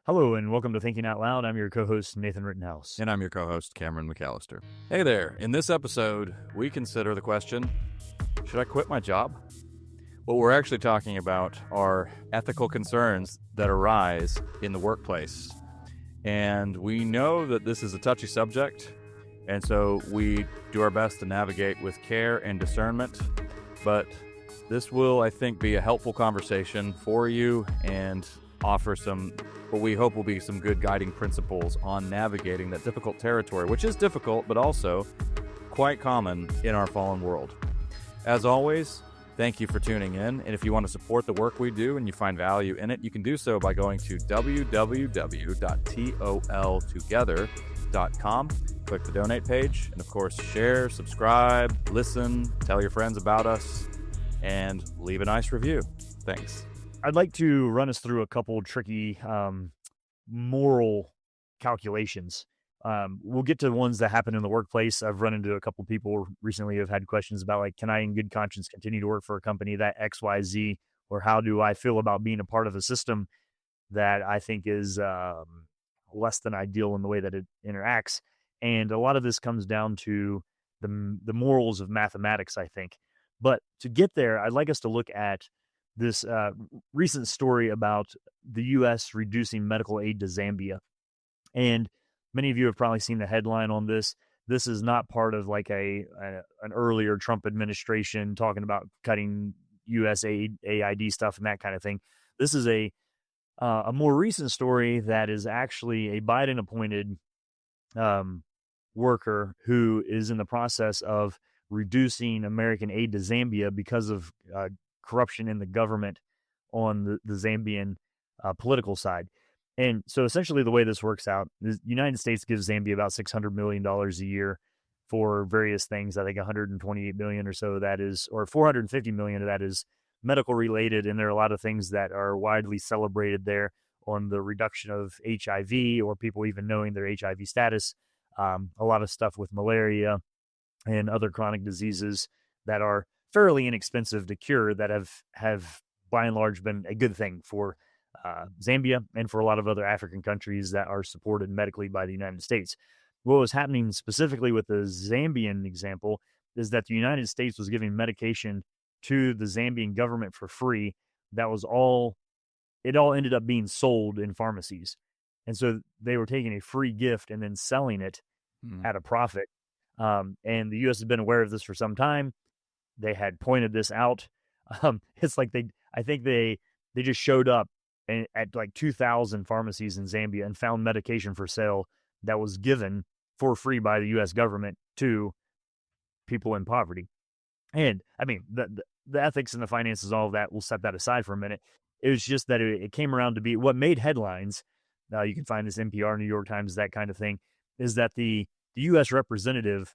Hello and welcome to Thinking Out Loud. I'm your co-host, Nathan Rittenhouse. And I'm your co-host, Cameron McAllister. Hey there. In this episode, we consider the question, should I quit my job? What we're actually talking about are ethical concerns that arise in the workplace. And we know that this is a touchy subject, and so we do our best to navigate with care and discernment. But this will, I think, be a helpful conversation for you and offer some, what we hope will be some good guiding principles on navigating that difficult territory, which is difficult, but also quite common in our fallen world. As always, thank you for tuning in. And if you want to support the work we do and you find value in it, you can do so by going to www.toltogether.com. Click the donate page, and of course, share, subscribe, listen, tell your friends about us, and leave a nice review. Thanks. I'd like to run us through a couple tricky moral calculations. We'll get to the ones that happen in the workplace. I've run into a couple people recently who have had questions about, like, can I in good conscience continue to work for a company that XYZ, or how do I feel about being a part of a system that I think is less than ideal in the way that it interacts. And a lot of this comes down to the morals of mathematics, I think. But to get there, I'd like us to look at this recent story about the U.S. reducing medical aid to Zambia. And many of you have probably seen the headline on this. This is not part of like an earlier Trump administration talking about cutting U.S. aid, AID stuff and that kind of thing. This is a more recent story that is actually a Biden-appointed worker who is in the process of reducing American aid to Zambia because of corruption in the government on the Zambian political side. And so essentially the way this works out, the United States gives Zambia about $600 million a year for various things. I think 128 million or so that is, or 450 million of that is medical related. And there are a lot of things that are widely celebrated there on the reduction of HIV or people even knowing their HIV status. A lot of stuff with malaria and other chronic diseases that are fairly inexpensive to cure that have by and large been a good thing for Zambia and for a lot of other African countries that are supported medically by the United States. What was happening specifically with the Zambian example is that the United States was giving medication to the Zambian government for free. It all ended up being sold in pharmacies. And so they were taking a free gift and then selling it at a profit. And the U.S. has been aware of this for some time. They had pointed this out. It's like I think they just showed up at like 2,000 pharmacies in Zambia and found medication for sale that was given for free by the U.S. government to people in poverty. And I mean, the ethics and the finances, all of that, we'll set that aside for a minute. It was just that it came around to be what made headlines. You can find this NPR, New York Times, that kind of thing, is that the U.S. representative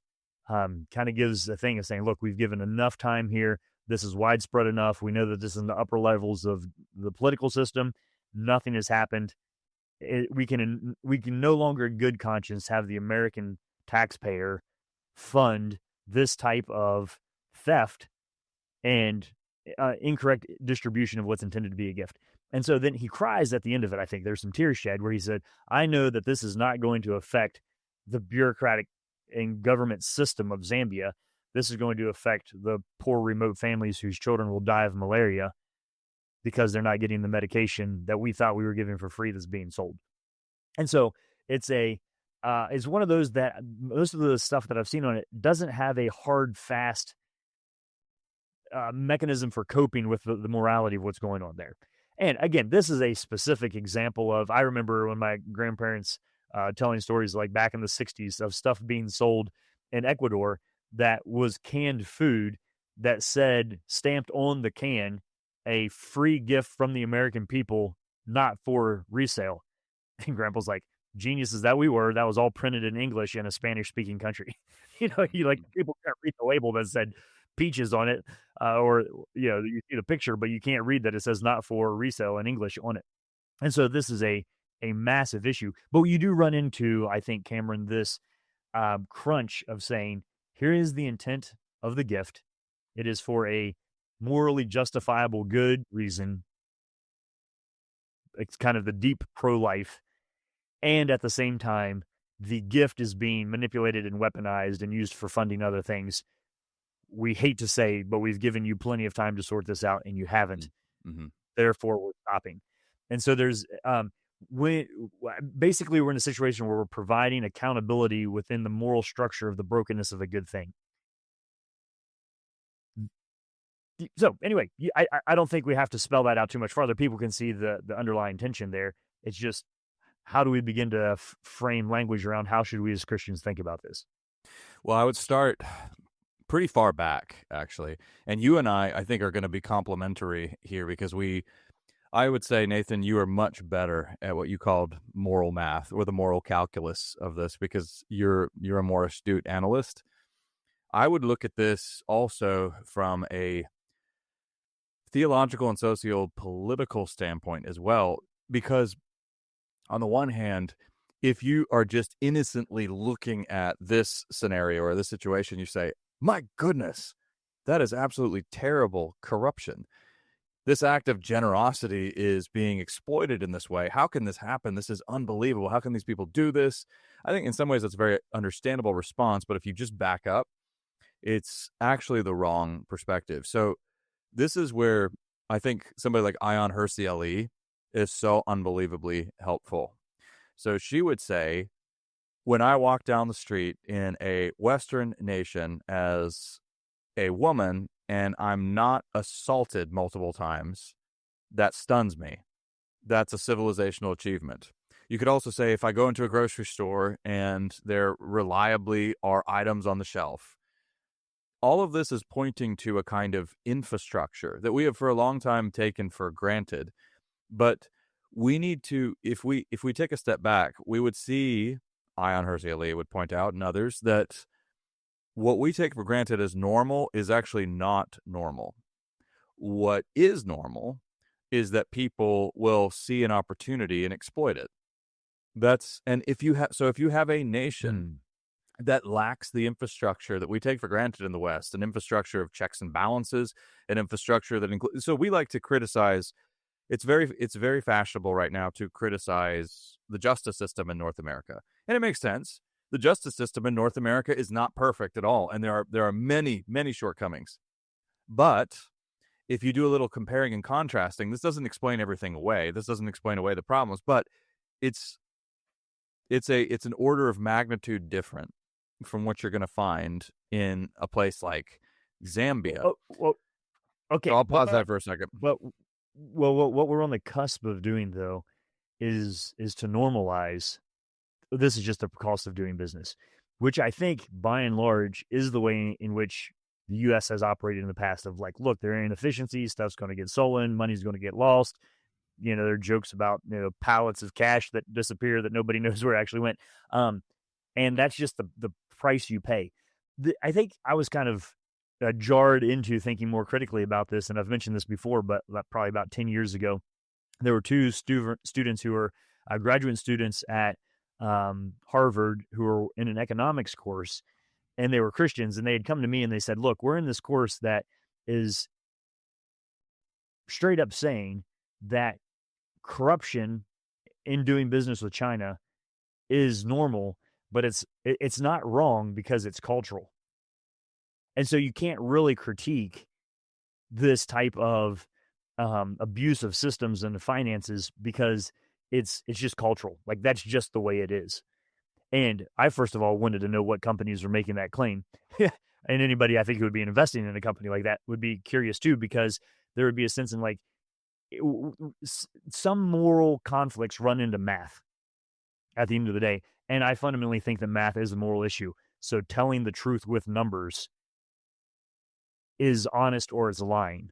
kind of gives a thing of saying, look, we've given enough time here. This is widespread enough. We know that this is in the upper levels of the political system. Nothing has happened. We can no longer in good conscience have the American taxpayer fund this type of theft and incorrect distribution of what's intended to be a gift. And so then he cries at the end of it. I think there's some tears shed where he said, I know that this is not going to affect the bureaucratic and government system of Zambia. This is going to affect the poor remote families whose children will die of malaria because they're not getting the medication that we thought we were giving for free that's being sold. And so it's one of those that most of the stuff that I've seen on it doesn't have a hard, fast mechanism for coping with the morality of what's going on there. And again, this is a specific example of, I remember when my grandparents telling stories like back in the 60s of stuff being sold in Ecuador that was canned food that said, stamped on the can, a free gift from the American people, not for resale. And Grandpa's like, geniuses that we were, that was all printed in English in a Spanish-speaking country. People can't read the label that said peaches on it, or you see the picture, but you can't read that it says not for resale in English on it. And so this is a massive issue. But you do run into, I think, Cameron, this crunch of saying, here is the intent of the gift. It is for a morally justifiable good reason. it's kind of the deep pro-life, and at the same time, the gift is being manipulated and weaponized and used for funding other things. We hate to say, but we've given you plenty of time to sort this out, and you haven't. Mm-hmm. Therefore, we're stopping. And so there's basically we're in a situation where we're providing accountability within the moral structure of the brokenness of a good thing. So anyway, I don't think we have to spell that out too much farther. People can see the underlying tension there. It's just, how do we begin to frame language around how should we as Christians think about this? Well, I would start pretty far back, actually. And you and I think, are going to be complementary here, because I would say, Nathan, you are much better at what you called moral math, or the moral calculus of this, because you're a more astute analyst. I would look at this also from a theological and socio-political standpoint as well, because on the one hand, if you are just innocently looking at this scenario or this situation, you say, my goodness, that is absolutely terrible corruption. This act of generosity is being exploited in this way. How can this happen? This is unbelievable. How can these people do this? I think in some ways that's a very understandable response, but if you just back up, it's actually the wrong perspective. So this is where I think somebody like Ayaan Hirsi Ali is so unbelievably helpful. So she would say, when I walk down the street in a Western nation as a woman and I'm not assaulted multiple times, that stuns me. That's a civilizational achievement. You could also say, if I go into a grocery store and there reliably are items on the shelf, all of this is pointing to a kind of infrastructure that we have for a long time taken for granted. But we need to, if we take a step back, we would see, Ayaan Hirsi Ali would point out, and others, that what we take for granted as normal is actually not normal. What is normal is that people will see an opportunity and exploit it. And if you have a nation that lacks the infrastructure that we take for granted in the West, an infrastructure of checks and balances, an infrastructure that includes, so we like to criticize. It's very fashionable right now to criticize the justice system in North America, and it makes sense. The justice system in North America is not perfect at all, and there are many shortcomings. But if you do a little comparing and contrasting, this doesn't explain everything away. This doesn't explain away the problems, but it's an order of magnitude different from what you're going to find in a place like Zambia. Oh, well, okay. So I'll pause that for a second. Well, what we're on the cusp of doing, though, is to normalize. This is just the cost of doing business, which I think, by and large, is the way in which the U.S. has operated in the past. Of like, look, there are inefficiencies, stuff's going to get stolen, money's going to get lost. There are jokes about pallets of cash that disappear that nobody knows where it actually went, and that's just the price you pay. I think I was kind of jarred into thinking more critically about this, and I've mentioned this before, but probably about 10 years ago, there were two students who were graduate students at Harvard who were in an economics course, and they were Christians, and they had come to me and they said, look, we're in this course that is straight up saying that corruption in doing business with China is normal, but it's not wrong because it's cultural. And so you can't really critique this type of abuse of systems and finances because it's just cultural. Like, that's just the way it is. And I, first of all, wanted to know what companies are making that claim. And anybody I think who would be investing in a company like that would be curious too, because there would be a sense in like some moral conflicts run into math at the end of the day. And I fundamentally think that math is a moral issue. So telling the truth with numbers is honest or it's lying.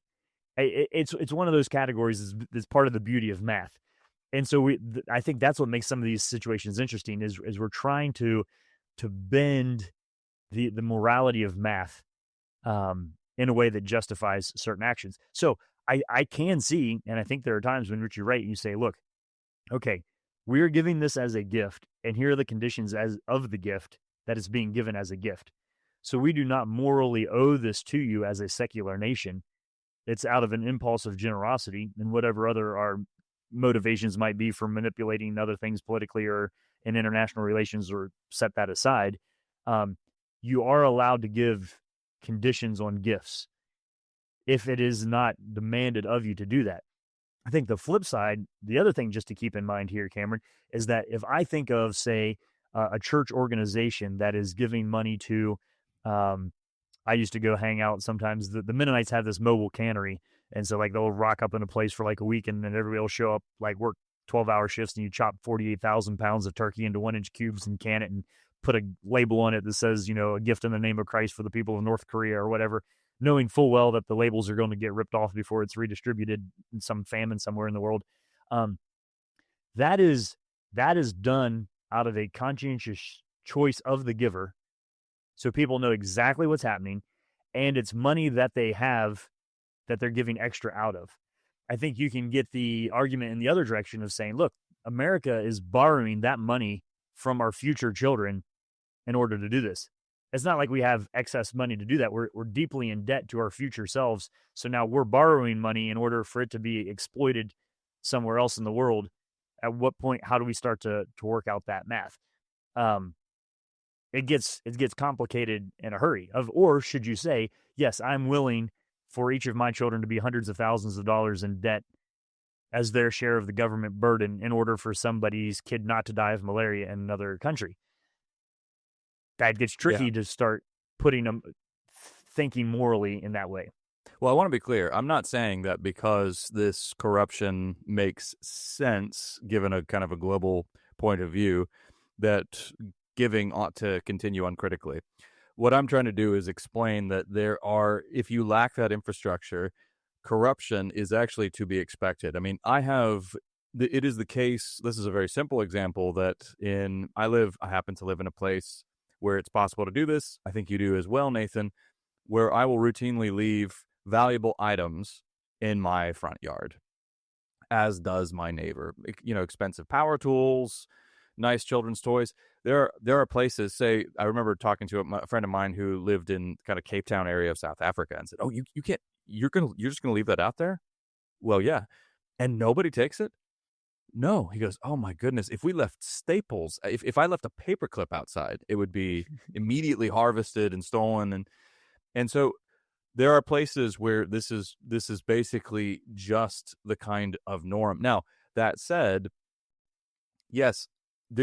It's one of those categories that's part of the beauty of math. And so I think that's what makes some of these situations interesting is we're trying to bend the morality of math in a way that justifies certain actions. So I can see, and I think there are times when Richie Wright, you say, look, okay, we're giving this as a gift, and here are the conditions of the gift that is being given as a gift. So we do not morally owe this to you as a secular nation. It's out of an impulse of generosity and whatever other our motivations might be for manipulating other things politically or in international relations, or set that aside, you are allowed to give conditions on gifts if it is not demanded of you to do that. I think the flip side, the other thing just to keep in mind here, Cameron, is that if I think of, say, a church organization that is giving money to, I used to go hang out sometimes. The Mennonites have this mobile cannery. And so like they'll rock up in a place for like a week, and then everybody will show up, like work 12-hour shifts, and you chop 48,000 pounds of turkey into 1-inch cubes and can it and put a label on it that says, a gift in the name of Christ for the people of North Korea or whatever, knowing full well that the labels are going to get ripped off before it's redistributed in some famine somewhere in the world. That is done out of a conscientious choice of the giver, so people know exactly what's happening, and it's money that they have that they're giving extra out of. I think you can get the argument in the other direction of saying, look, America is borrowing that money from our future children in order to do this. It's not like we have excess money to do that. We're deeply in debt to our future selves. So now we're borrowing money in order for it to be exploited somewhere else in the world. At what point, how do we start to work out that math? It gets complicated in a hurry. Or should you say, yes, I'm willing for each of my children to be hundreds of thousands of dollars in debt as their share of the government burden in order for somebody's kid not to die of malaria in another country. That gets tricky to start putting them thinking morally in that way. Well, I want to be clear. I'm not saying that because this corruption makes sense, given a kind of a global point of view, that giving ought to continue uncritically. What I'm trying to do is explain that if you lack that infrastructure, corruption is actually to be expected. I mean, it is the case, this is a very simple example, that I happen to live in a place where it's possible to do this. I think you do as well, Nathan, where I will routinely leave valuable items in my front yard, as does my neighbor. Expensive power tools, nice children's toys. There are places, say, I remember talking to a friend of mine who lived in kind of Cape Town area of South Africa and said, oh, you can't, you're just going to leave that out there? Well, yeah. And nobody takes it? No. He goes, oh my goodness, if we left staples, if I left a paperclip outside, it would be immediately harvested and stolen. And so there are places where this is basically just the kind of norm. Now, that said, yes,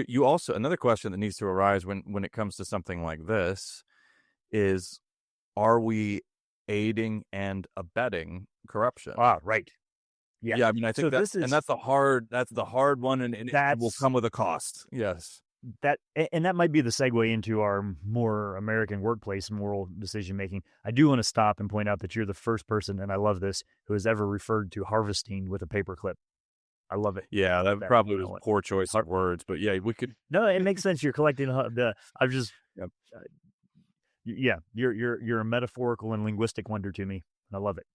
you also, another question that needs to arise when it comes to something like this is, are we aiding and abetting corruption? Right. Yeah, I mean, I think that's the hard one, and it will come with a cost. Yes. That might be the segue into our more American workplace moral decision making. I do want to stop and point out that you're the first person, and I love this, who has ever referred to harvesting with a paperclip. I love it. Yeah, that probably was a poor choice of words, but yeah, we could. No, it makes sense. You're collecting I'm just. Yep. You're a metaphorical and linguistic wonder to me. I love it.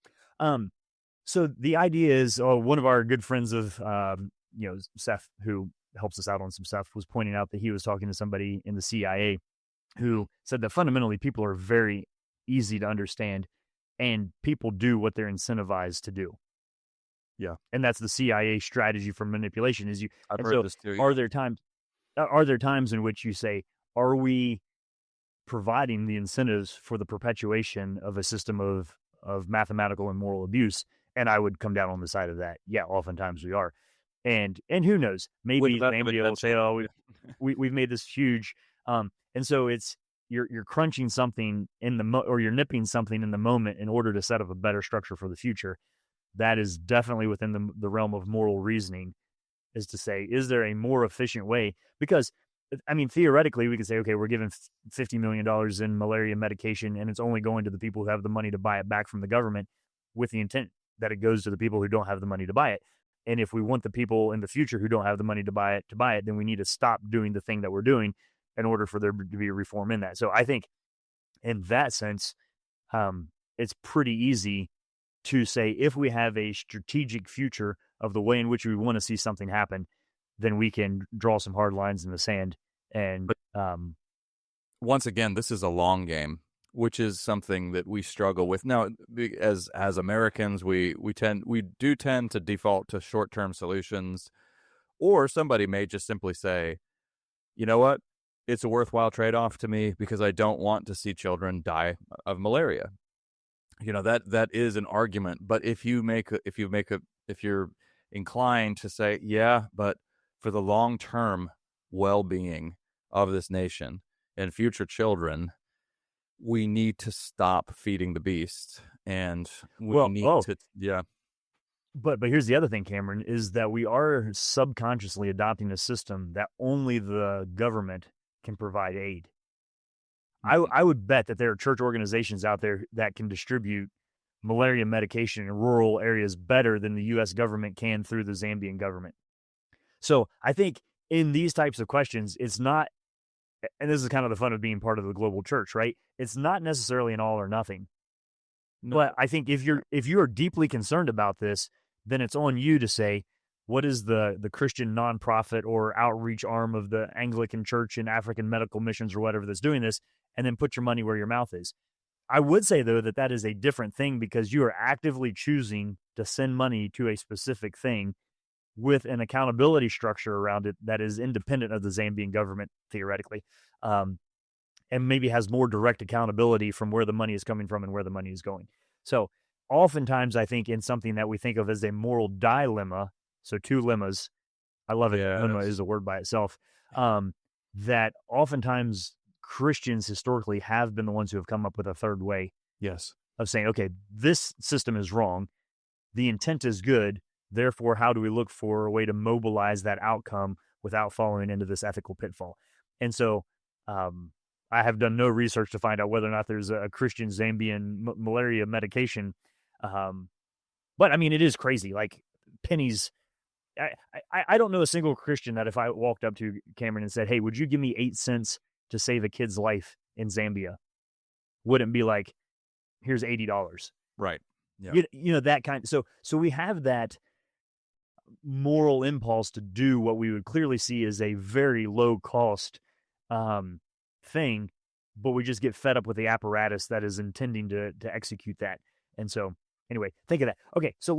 So the idea is, one of our good friends of, Seth, who helps us out on some stuff, was pointing out that he was talking to somebody in the CIA who said that fundamentally people are very easy to understand, and people do what they're incentivized to do. Yeah. And that's the CIA strategy for manipulation is I've heard this too. Are there times in which you say, are we providing the incentives for the perpetuation of a system of mathematical and moral abuse? And I would come down on the side of that. Yeah, oftentimes we are. And who knows? Maybe somebody will say, "Oh, we've made this huge." And so it's you're crunching something or you're nipping something in the moment in order to set up a better structure for the future. That is definitely within the realm of moral reasoning, is to say, is there a more efficient way? Because I mean, theoretically, we could say, okay, we're giving $50 million in malaria medication, and it's only going to the people who have the money to buy it back from the government, with the intent that it goes to the people who don't have the money to buy it. And if we want the people in the future who don't have the money to buy it, then we need to stop doing the thing that we're doing in order for there to be a reform in that. So I think in that sense, it's pretty easy to say, if we have a strategic future of the way in which we want to see something happen, then we can draw some hard lines in the sand. And once again, this is a long game. which is something that we struggle with now. As Americans, we do tend to default to short-term solutions, or somebody may just simply say, you know what, it's a worthwhile trade-off to me because I don't want to see children die of malaria. That is an argument. But if you're inclined to say, yeah, but for the long-term well-being of this nation and future children, we need to stop feeding the beast, and we need to, yeah. But here's the other thing, Cameron, is that we are subconsciously adopting a system that only the government can provide aid. I would bet that there are church organizations out there that can distribute malaria medication in rural areas better than the U.S. government can through the Zambian government. So I think in these types of questions, it's not, and this is kind of the fun of being part of the global church, right? It's not necessarily an all or nothing. No. But I think if you're deeply concerned about this, then it's on you to say, what is the Christian nonprofit or outreach arm of the Anglican Church and African Medical Missions or whatever that's doing this, and then put your money where your mouth is. I would say, though, that is a different thing because you are actively choosing to send money to a specific thing with an accountability structure around it that is independent of the Zambian government, theoretically, and maybe has more direct accountability from where the money is coming from and where the money is going. So oftentimes I think in something that we think of as a moral dilemma, so two lemmas, I love it, lemma is a word by itself, that oftentimes Christians historically have been the ones who have come up with a third way of saying, okay, this system is wrong, the intent is good, therefore how do we look for a way to mobilize that outcome without falling into this ethical pitfall? And so I have done no research to find out whether or not there's a Christian Zambian malaria medication. But I mean, it is crazy. Like pennies. I don't know a single Christian that if I walked up to Cameron and said, hey, would you give me 8 cents to save a kid's life in Zambia? Wouldn't be like, here's $80. Right. Yeah. You know, that kind. So we have that moral impulse to do what we would clearly see as a very low cost thing, but we just get fed up with the apparatus that is intending to execute that. And so anyway, think of that. Okay, so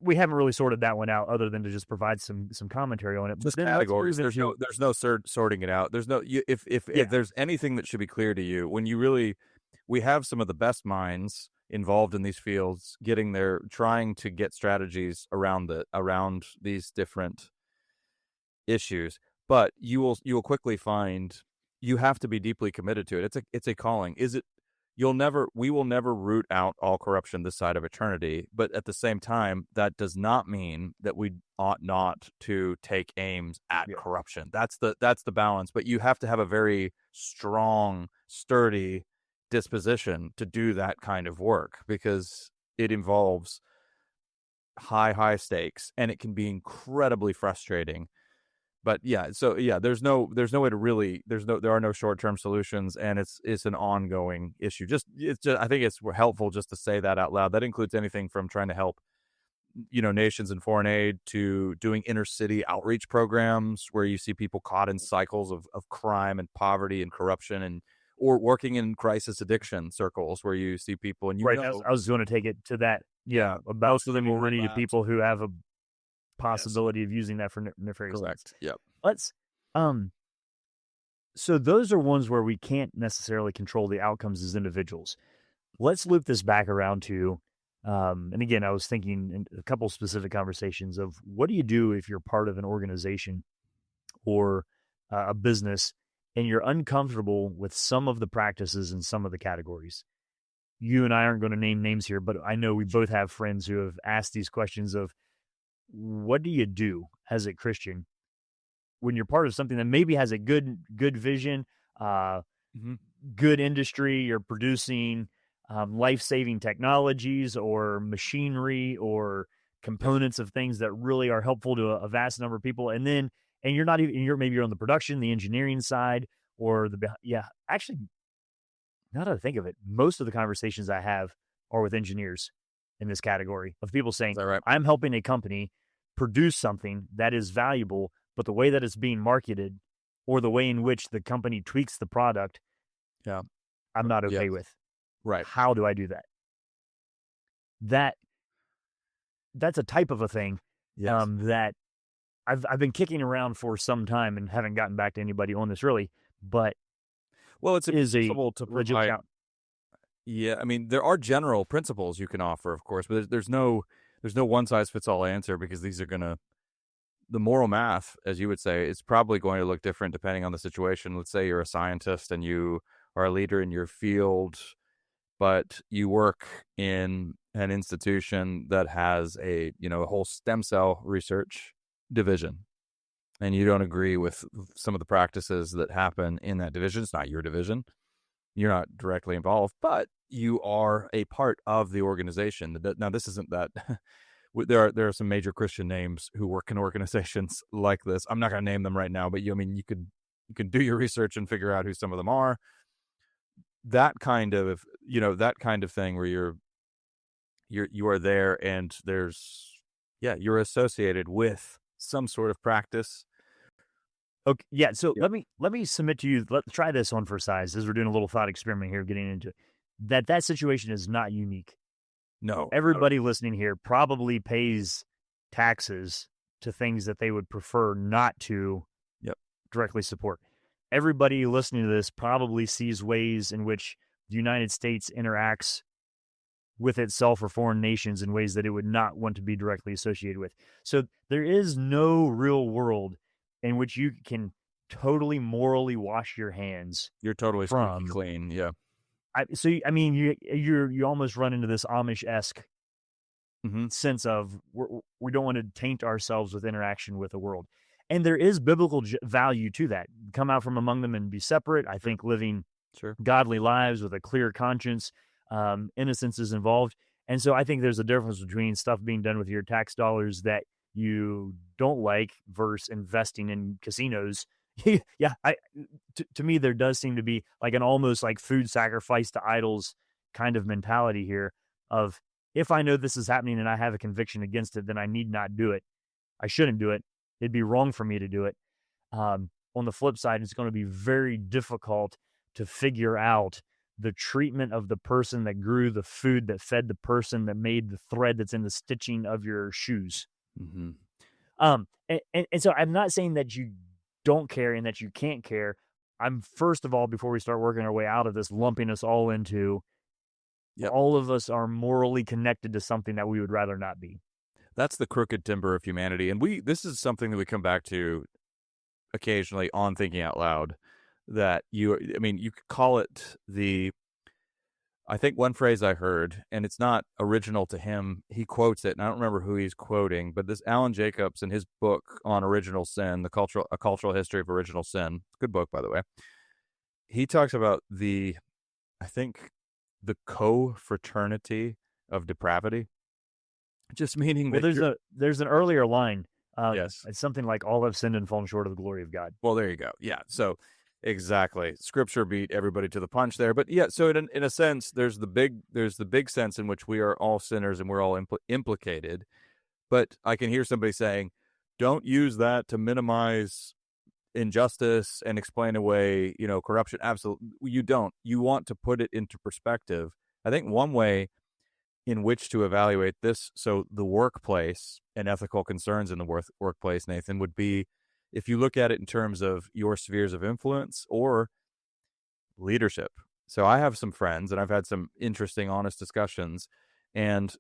we haven't really sorted that one out other than to just provide some commentary on it. Just categories. There's no sorting it out. There's no, if there's anything that should be clear to you, we have some of the best minds involved in these fields trying to get strategies around these different issues, but you will quickly find you have to be deeply committed to it. It's a calling. We will never root out all corruption this side of eternity, but at the same time, that does not mean that we ought not to take aims at corruption. That's the balance, but you have to have a very strong, sturdy disposition to do that kind of work because it involves high stakes and it can be incredibly frustrating. But there's no way to really, there are no short-term solutions, and it's an ongoing issue. I think it's helpful just to say that out loud. That includes anything from trying to help, nations in foreign aid to doing inner city outreach programs where you see people caught in cycles of crime and poverty and corruption, or working in crisis addiction circles where you see people and I was going to take it to that. Yeah, about most of them will run into people who have a possibility of using that for nefarious. Correct. Yep. Let's so those are ones where we can't necessarily control the outcomes as individuals. Let's loop this back around to and again, I was thinking in a couple specific conversations of what do you do if you're part of an organization or a business and you're uncomfortable with some of the practices in some of the categories. You and I aren't going to name names here, but I know we both have friends who have asked these questions of what do you do as a Christian when you're part of something that maybe has a good vision, good industry, you're producing life-saving technologies or machinery or components of things that really are helpful to a vast number of people. And you're not even, you're on the production, the engineering side, or actually, now that I think of it, most of the conversations I have are with engineers in this category of people saying, right? I'm helping a company produce something that is valuable, but the way that it's being marketed or the way in which the company tweaks the product I'm not Yeah. okay with. Right. How do I do that? That's a type of a thing Yes. that I've been kicking around for some time and haven't gotten back to anybody on this really, but Well, it's is a impossible to legit provide. challenge. Yeah, I mean, there are general principles you can offer, of course, but there's no one size fits all answer because these are gonna the moral math, as you would say, is probably going to look different depending on the situation. Let's say you're a scientist and you are a leader in your field, but you work in an institution that has a whole stem cell research division, and you don't agree with some of the practices that happen in that division. It's not your division. You're not directly involved, but you are a part of the organization. Now, this isn't that. There are some major Christian names who work in organizations like this. I'm not going to name them right now, but you can do your research and figure out who some of them are. That kind of thing where you are there and you're associated with some sort of practice. Okay, yeah. So Yep. let me submit to you. Let's try this on for size as we're doing a little thought experiment here, getting into it. That situation is not unique. No. Everybody listening here probably pays taxes to things that they would prefer not to Yep. directly support. Everybody listening to this probably sees ways in which the United States interacts with itself or foreign nations in ways that it would not want to be directly associated with. So there is no real world in which you can totally morally wash your hands You're totally squeaky from. clean. Yeah. I mean, you almost run into this Amish-esque Mm-hmm. sense of we don't want to taint ourselves with interaction with the world. And there is biblical value to that. Come out from among them and be separate. I think living Sure. godly lives with a clear conscience, innocence is involved. And so I think there's a difference between stuff being done with your tax dollars that you don't like versus investing in casinos. Yeah, to me, there does seem to be like an almost like food sacrifice to idols kind of mentality here of if I know this is happening and I have a conviction against it, then I need not do it. I shouldn't do it. It'd be wrong for me to do it. On the flip side, it's going to be very difficult to figure out the treatment of the person that grew the food that fed the person that made the thread that's in the stitching of your shoes. Mm-hmm. And so I'm not saying that you don't care and that you can't care. I'm first of all, before we start working our way out of this, lumping us all into Yep. all of us are morally connected to something that we would rather not be. That's the crooked timber of humanity. And this is something that we come back to occasionally on Thinking Out Loud, that you could call it I think one phrase I heard, and it's not original to him, he quotes it, and I don't remember who he's quoting, but this Alan Jacobs in his book on original sin, A Cultural History of Original Sin, good book, by the way, he talks about I think, the co-fraternity of depravity, just meaning Well, that there's an earlier line. yes. It's something like all have sinned and fallen short of the glory of God. Well, there you go. Yeah. So exactly, Scripture beat everybody to the punch there. But yeah, so in a sense, there's the big sense in which we are all sinners and we're all implicated. But I can hear somebody saying, "Don't use that to minimize injustice and explain away, corruption." Absolutely, you don't. You want to put it into perspective. I think one way in which to evaluate this, so the workplace and ethical concerns in the workplace, Nathan, would be if you look at it in terms of your spheres of influence or leadership. So I have some friends, and I've had some interesting, honest discussions, and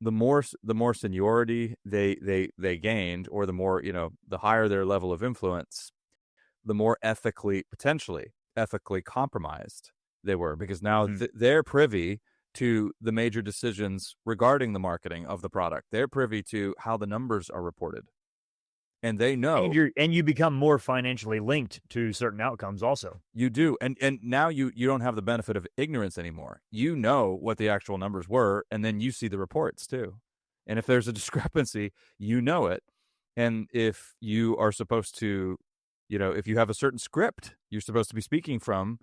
the more seniority they gained, or the more the higher their level of influence, the more potentially ethically compromised they were, because now they're privy to the major decisions regarding the marketing of the product. They're privy to how the numbers are reported, and they know. And you become more financially linked to certain outcomes also. You do. And now you don't have the benefit of ignorance anymore. You know what the actual numbers were, and then you see the reports too. And if there's a discrepancy, you know it. And if you are supposed to, if you have a certain script you're supposed to be speaking from,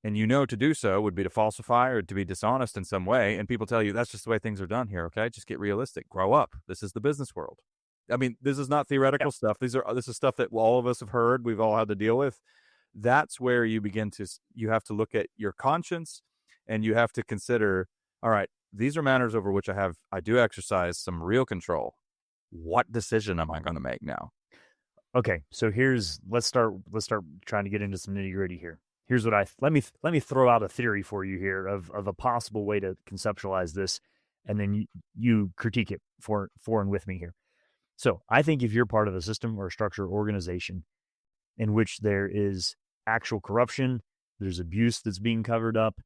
and to do so would be to falsify or to be dishonest in some way, and people tell you that's just the way things are done here, okay? Just get realistic. Grow up. This is the business world. I mean, this is not theoretical stuff. This is stuff that all of us have heard. We've all had to deal with. that's where you you have to look at your conscience, and you have to consider, all right, these are matters over which I do exercise some real control. What decision am I going to make now? Okay, so let's start trying to get into some nitty-gritty here. Here's what let me throw out a theory for you here of a possible way to conceptualize this, and then you critique it for and with me here. So I think if you're part of a system or a structure or organization in which there is actual corruption, there's abuse that's being covered up,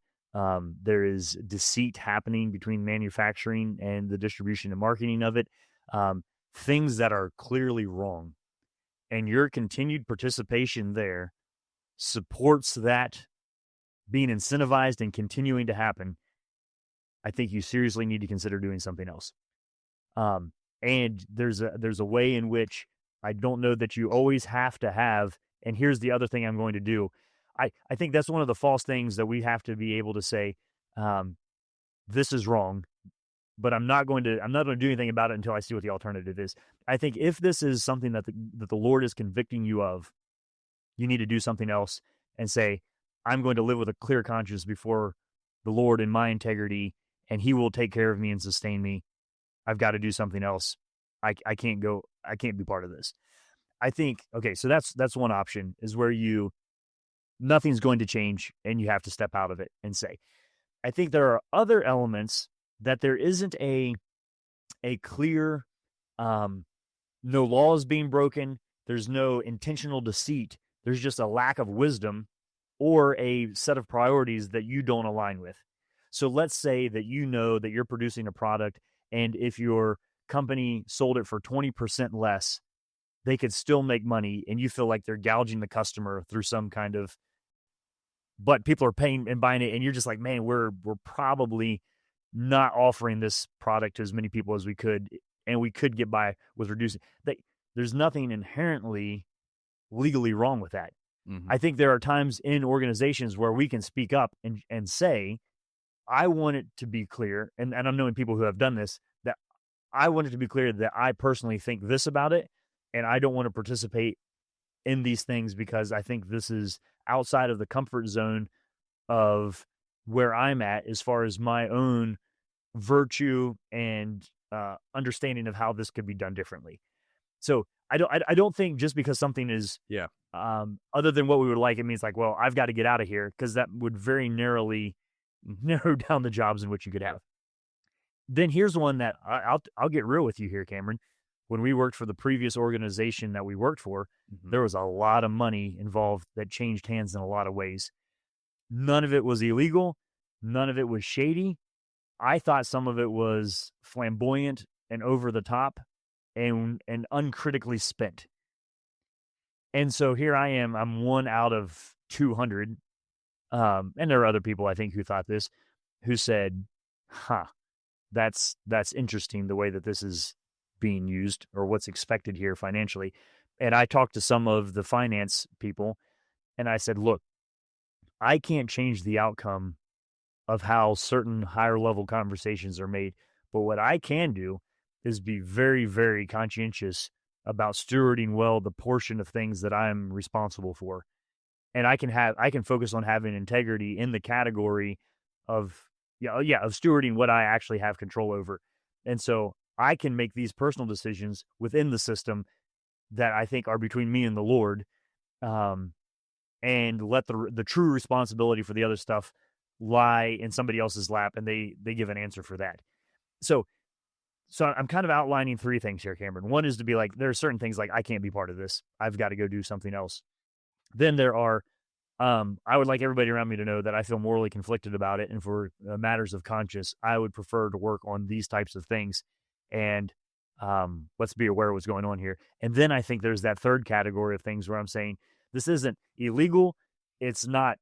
there is deceit happening between manufacturing and the distribution and marketing of it, things that are clearly wrong, and your continued participation there supports that being incentivized and continuing to happen, I think you seriously need to consider doing something else. And there's a way in which I don't know that you always have to have. And here's the other thing I'm going to do. I think that's one of the false things that we have to be able to say, this is wrong, but I'm not going to do anything about it until I see what the alternative is. I think if this is something that the Lord is convicting you of, you need to do something else and say, I'm going to live with a clear conscience before the Lord in my integrity, and He will take care of me and sustain me. I've got to do something else. I can't be part of this. I think, okay, so that's one option, is where nothing's going to change and you have to step out of it and say. I think there are other elements that there isn't a clear, no laws being broken. There's no intentional deceit. There's just a lack of wisdom or a set of priorities that you don't align with. So let's say that you know that you're producing a product, and if your company sold it for 20% less, they could still make money, and you feel like they're gouging the customer through some kind of, but people are paying and buying it, and you're just like, man, we're probably not offering this product to as many people as we could, and we could get by with reducing. There's nothing inherently legally wrong with that. Mm-hmm. I think there are times in organizations where we can speak up and say, I want it to be clear, and I'm knowing people who have done this, that I want it to be clear that I personally think this about it, and I don't want to participate in these things because I think this is outside of the comfort zone of where I'm at as far as my own virtue and understanding of how this could be done differently. So I don't think just because something is other than what we would like, it means like, well, I've got to get out of here, because that would very narrow down the jobs in which you could have. Then here's one that I'll get real with you here, Cameron. When we worked for the previous organization that we worked for, there was a lot of money involved that changed hands in a lot of ways. None of it was illegal. None of it was shady. I thought some of it was flamboyant and over the top and uncritically spent. And so here I am. I'm one out of 200. And there are other people, I think, who thought this, who said, that's interesting, the way that this is being used or what's expected here financially. And I talked to some of the finance people, and I said, look, I can't change the outcome of how certain higher level conversations are made. But what I can do is be very, very conscientious about stewarding well the portion of things that I'm responsible for. And I can focus on having integrity in the category of stewarding what I actually have control over. And so I can make these personal decisions within the system that I think are between me and the Lord, and let the true responsibility for the other stuff lie in somebody else's lap, and they give an answer for that. So I'm kind of outlining three things here, Cameron. One is to be like, there are certain things like, I can't be part of this. I've got to go do something else. Then there are, I would like everybody around me to know that I feel morally conflicted about it. And for matters of conscience, I would prefer to work on these types of things. And let's be aware of what's going on here. And then I think there's that third category of things where I'm saying, this isn't illegal. It's not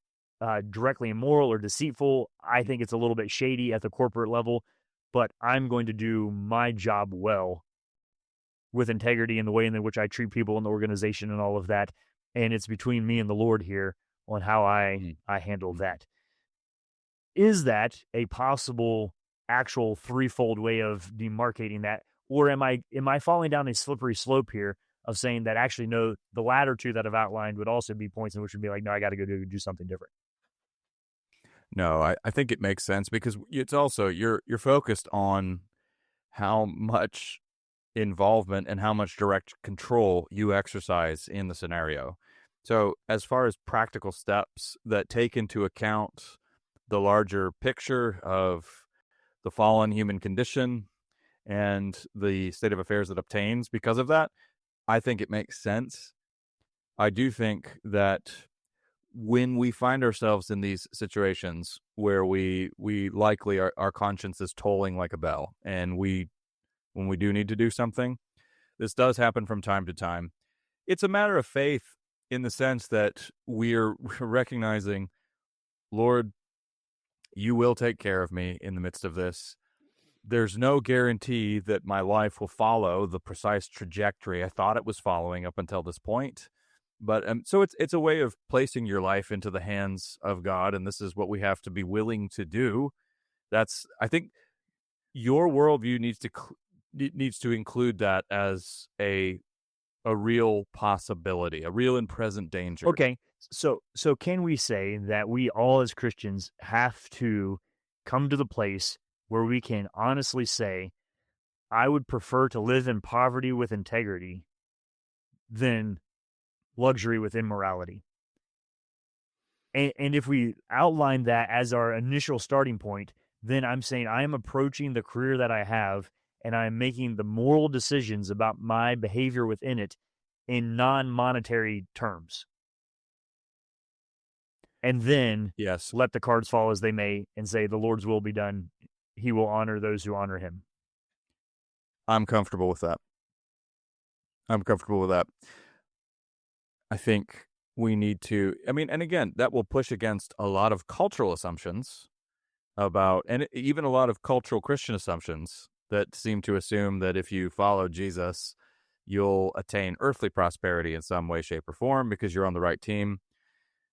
directly immoral or deceitful. I think it's a little bit shady at the corporate level, but I'm going to do my job well with integrity in the way in which I treat people in the organization and all of that. And it's between me and the Lord here on how I handle that. Is that a possible actual threefold way of demarcating that? Or am I falling down a slippery slope here of saying that actually, no, the latter two that I've outlined would also be points in which would be like, no, I got to go do something different. No, I think it makes sense because it's also you're focused on how much involvement and how much direct control you exercise in the scenario. So, as far as practical steps that take into account the larger picture of the fallen human condition and the state of affairs that obtains because of that, I think it makes sense. I do think that when we find ourselves in these situations where we likely our conscience is tolling like a bell, and when we do need to do something, this does happen from time to time. It's a matter of faith in the sense that we're recognizing, Lord, you will take care of me in the midst of this. There's no guarantee that my life will follow the precise trajectory I thought it was following up until this point. But so it's a way of placing your life into the hands of God, and this is what we have to be willing to do. I think your worldview needs to include that as a real possibility, a real and present danger. Okay, so can we say that we all as Christians have to come to the place where we can honestly say, I would prefer to live in poverty with integrity than luxury with immorality? And if we outline that as our initial starting point, then I'm saying I am approaching the career that I have, and I'm making the moral decisions about my behavior within it in non-monetary terms. And then Yes, let the cards fall as they may and say, the Lord's will be done. He will honor those who honor him. I'm comfortable with that. I think we need to, and again, that will push against a lot of cultural assumptions about, and even a lot of cultural Christian assumptions that seem to assume that if you follow Jesus, you'll attain earthly prosperity in some way, shape, or form because you're on the right team.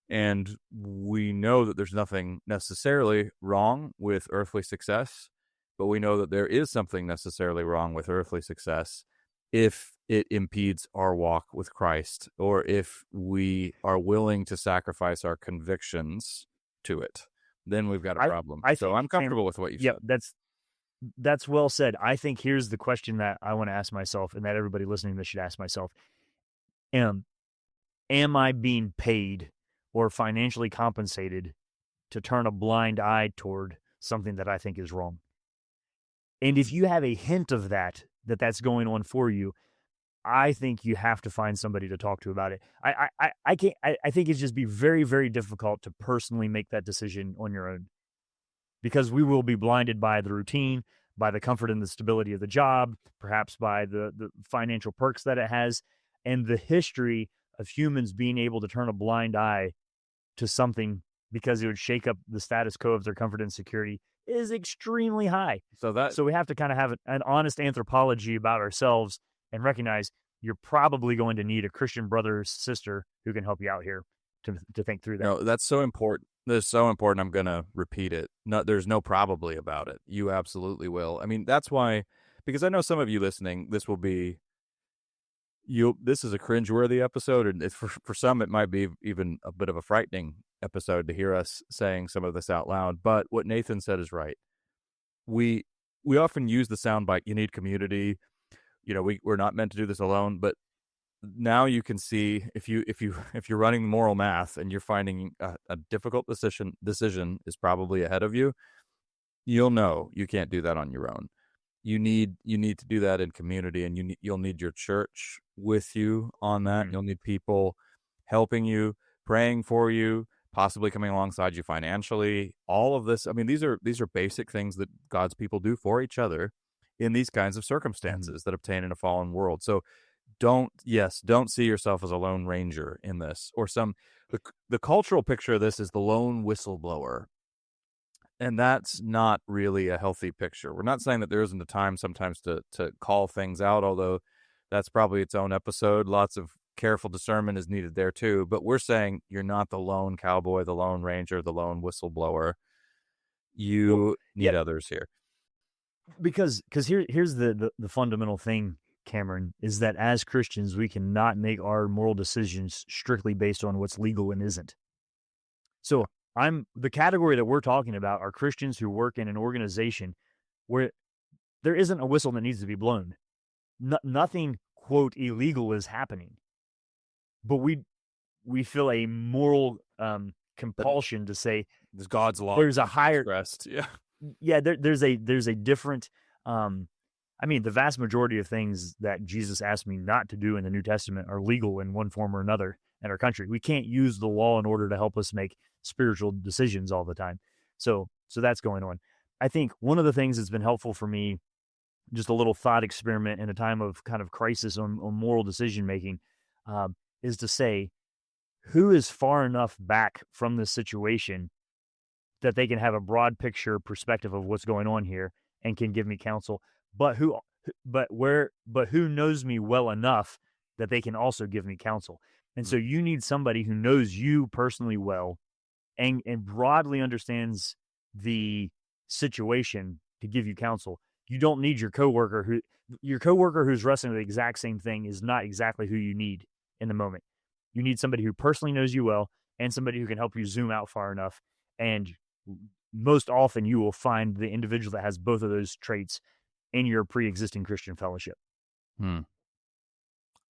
And we know that there's nothing necessarily wrong with earthly success, but we know that there is something necessarily wrong with earthly success if it impedes our walk with Christ, or if we are willing to sacrifice our convictions to it. Then we've got a problem. So I'm comfortable with what you've said. That's well said. I think here's the question that I want to ask myself, and that everybody listening to this should ask myself. Am I being paid or financially compensated to turn a blind eye toward something that I think is wrong? And if you have a hint of that's going on for you, I think you have to find somebody to talk to about it. I think it's just be very, very difficult to personally make that decision on your own, because we will be blinded by the routine, by the comfort and the stability of the job, perhaps by the financial perks that it has, and the history of humans being able to turn a blind eye to something because it would shake up the status quo of their comfort and security is extremely high. So we have to kind of have an honest anthropology about ourselves and recognize you're probably going to need a Christian brother or sister who can help you out here to think through that. No, that's so important. That's so important. I'm going to repeat it. No, there's no probably about it. You absolutely will. That's why, because I know some of you listening, this will be, this is a cringeworthy episode, and for some, it might be even a bit of a frightening episode to hear us saying some of this out loud. But what Nathan said is right. We often use the soundbite, you need community. We're not meant to do this alone, but now you can see if you're running moral math and you're finding a difficult decision is probably ahead of you, you'll know you can't do that on your own. You need to do that in community, and you'll need your church with you on that. Mm-hmm. You'll need people helping you, praying for you, possibly coming alongside you financially. All of this, these are basic things that God's people do for each other in these kinds of circumstances that obtain in a fallen world. So don't see yourself as a lone ranger in this, or the cultural picture of this is the lone whistleblower. And that's not really a healthy picture. We're not saying that there isn't a time sometimes to call things out, although that's probably its own episode. Lots of careful discernment is needed there too. But we're saying you're not the lone cowboy, the lone ranger, the lone whistleblower. You need others here. Because here's the fundamental thing Cameron, is that as Christians, we cannot make our moral decisions strictly based on what's legal and isn't. So the category that we're talking about are Christians who work in an organization where there isn't a whistle that needs to be blown. Nothing, quote, illegal is happening. But we feel a moral compulsion to say there's God's law. There's a higher expressed. there's a different the vast majority of things that Jesus asked me not to do in the New Testament are legal in one form or another in our country. We can't use the law in order to help us make spiritual decisions all the time. So that's going on. I think one of the things that's been helpful for me, just a little thought experiment in a time of kind of crisis on moral decision making, is to say, who is far enough back from this situation that they can have a broad picture perspective of what's going on here and can give me counsel, but who knows me well enough that they can also give me counsel. And so you need somebody who knows you personally well and broadly understands the situation to give you counsel. You don't need your coworker who's wrestling with the exact same thing is not exactly who you need in the moment. You need somebody who personally knows you well and somebody who can help you zoom out far enough. And most often you will find the individual that has both of those traits in your pre-existing Christian fellowship.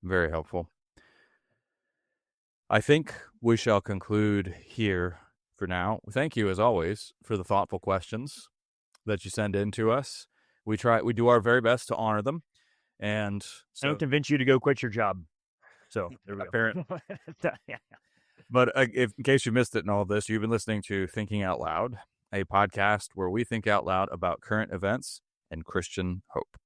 Very helpful. I think we shall conclude here for now. Thank you, as always, for the thoughtful questions that you send in to us. We do our very best to honor them. And I don't convince you to go quit your job. So there we go. Apparently. But in case you missed it in all of this, you've been listening to Thinking Out Loud, a podcast where we think out loud about current events and Christian hope.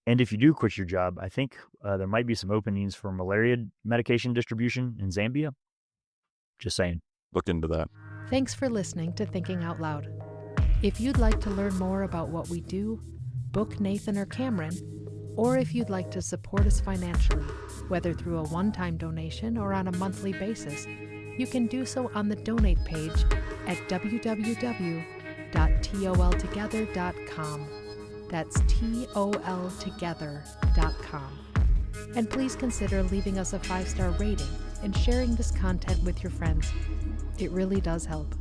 And if you do quit your job, I think there might be some openings for malaria medication distribution in Zambia. Just saying. Look into that. Thanks for listening to Thinking Out Loud. If you'd like to learn more about what we do, book Nathan or Cameron, or if you'd like to support us financially, whether through a one-time donation or on a monthly basis, you can do so on the donate page at www.toltogether.com. That's toltogether.com. And please consider leaving us a 5-star rating and sharing this content with your friends. It really does help.